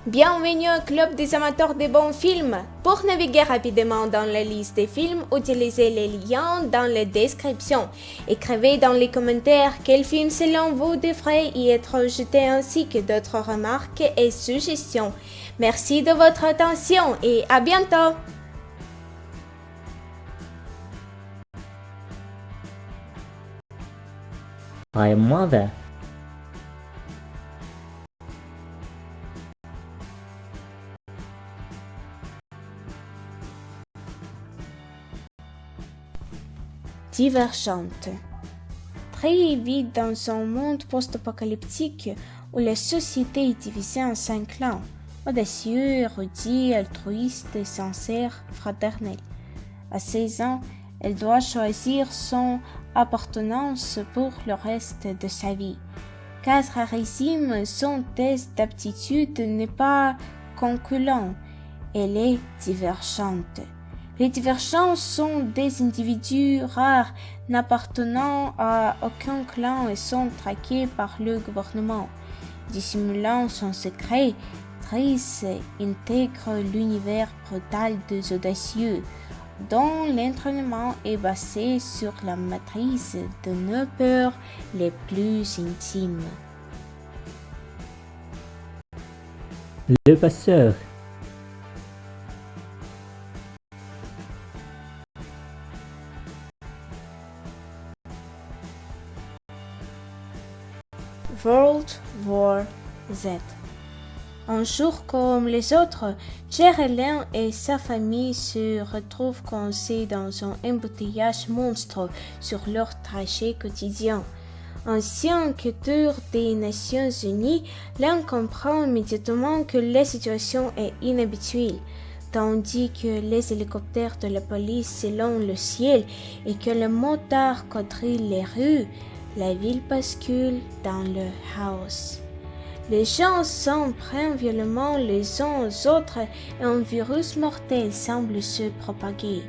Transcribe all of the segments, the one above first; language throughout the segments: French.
Bienvenue au club des amateurs de bons films. Pour naviguer rapidement dans la liste des films, utilisez les liens dans la description. Écrivez dans les commentaires quel film selon vous devrait y être jeté ainsi que d'autres remarques et suggestions. Merci de votre attention et à bientôt. My mother. Divergente. Très vite dans un monde post-apocalyptique où la société est divisée en 5 clans, audacieux, érudit, altruiste, sincère, fraternel. À 16 ans, elle doit choisir son appartenance pour le reste de sa vie. 4 régimes, son test d'aptitude n'est pas concluant, elle est divergente. Les divergents sont des individus rares n'appartenant à aucun clan et sont traqués par le gouvernement. Dissimulant son secret, Triss intègre l'univers brutal des audacieux, dont l'entraînement est basé sur la matrice de nos peurs les plus intimes. Le passeur. World War Z. Un jour comme les autres, Jerelen et sa famille se retrouvent coincés dans un embouteillage monstre sur leur trajet quotidien. Ancien enquêteur des Nations Unies, l'un comprend immédiatement que la situation est inhabituelle, tandis que les hélicoptères de la police s'élèvent le ciel et que les motards quadrillent les rues. La ville bascule dans le chaos. Les gens s'en prennent violemment les uns aux autres et un virus mortel semble se propager.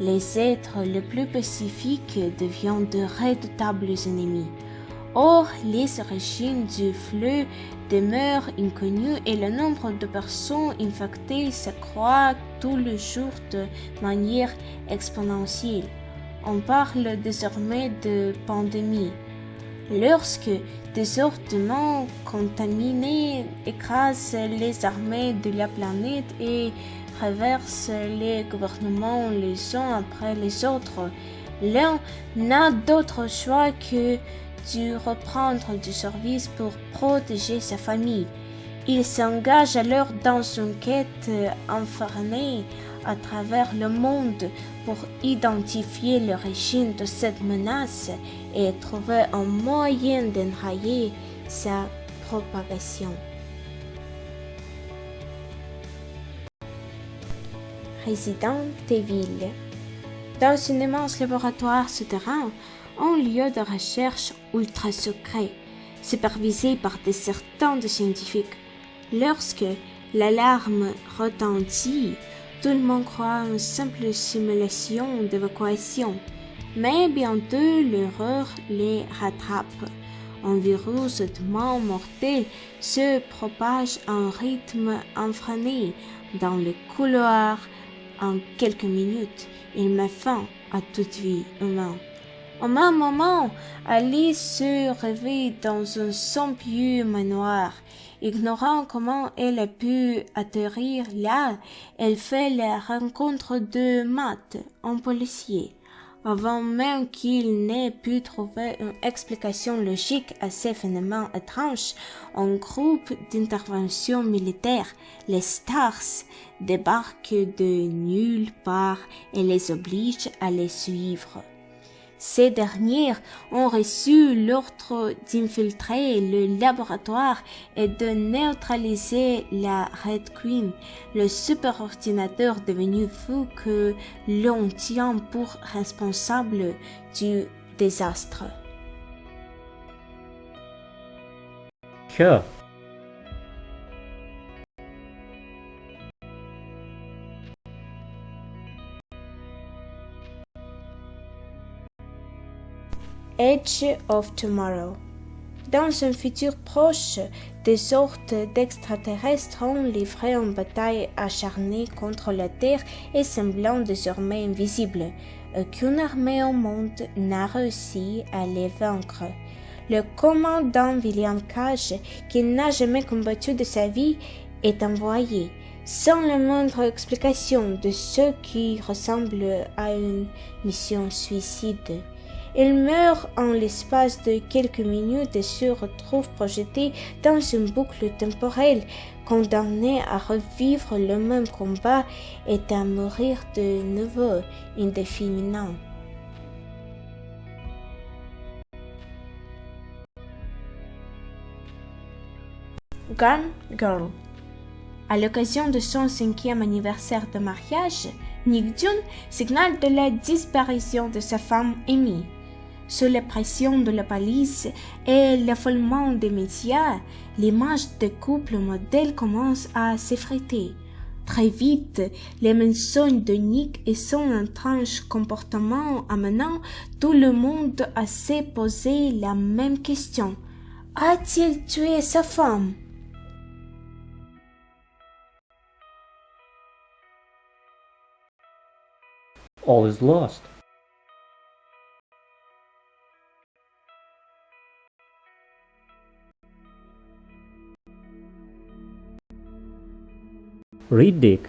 Les êtres les plus pacifiques deviennent de redoutables ennemis. Or, les origines du flux demeurent inconnues et le nombre de personnes infectées s'accroît tous les jours de manière exponentielle. On parle désormais de pandémie. Lorsque des ordonnances contaminées écrasent les armées de la planète et traversent les gouvernements les uns après les autres, l'un n'a d'autre choix que de reprendre du service pour protéger sa famille. Il s'engage alors dans une quête infernale à travers le monde pour identifier l'origine de cette menace et trouver un moyen d'enrayer sa propagation. Resident Evil. Dans un immense laboratoire souterrain, un lieu de recherche ultra secret, supervisé par des centaines de scientifiques. Lorsque l'alarme retentit, tout le monde croit à une simple simulation d'évacuation. Mais bientôt l'erreur les rattrape. Un virus hautement mortel se propage à un rythme effréné dans les couloirs. En quelques minutes, il met fin à toute vie humaine. Au même moment, Alice se réveille dans un somptueux manoir. Ignorant comment elle a pu atterrir là, elle fait la rencontre de Matt, un policier. Avant même qu'il n'ait pu trouver une explication logique à ces phénomènes étranges, un groupe d'intervention militaire, les Stars, débarque de nulle part et les oblige à les suivre. Ces dernières ont reçu l'ordre d'infiltrer le laboratoire et de neutraliser la Red Queen, le superordinateur devenu fou que l'on tient pour responsable du désastre. Sure. Edge of Tomorrow. Dans un futur proche, des sortes d'extraterrestres ont livré une bataille acharnée contre la Terre et semblant désormais invisible. Aucune armée au monde n'a réussi à les vaincre. Le commandant William Cage, qui n'a jamais combattu de sa vie, est envoyé, sans la moindre explication, de ce qui ressemble à une mission suicide. Il meurt en l'espace de quelques minutes et se retrouve projeté dans une boucle temporelle, condamné à revivre le même combat et à mourir de nouveau indéfiniment. Gone Girl. À l'occasion de son 5e anniversaire de mariage, Nick June signale de la disparition de sa femme Amy. Sous la pression de la police et l'affolement des médias, l'image de couple modèle commence à s'effriter. Très vite, les mensonges de Nick et son étrange comportement amenant tout le monde à se poser la même question. A-t-il tué sa femme? All is lost. Read Dick.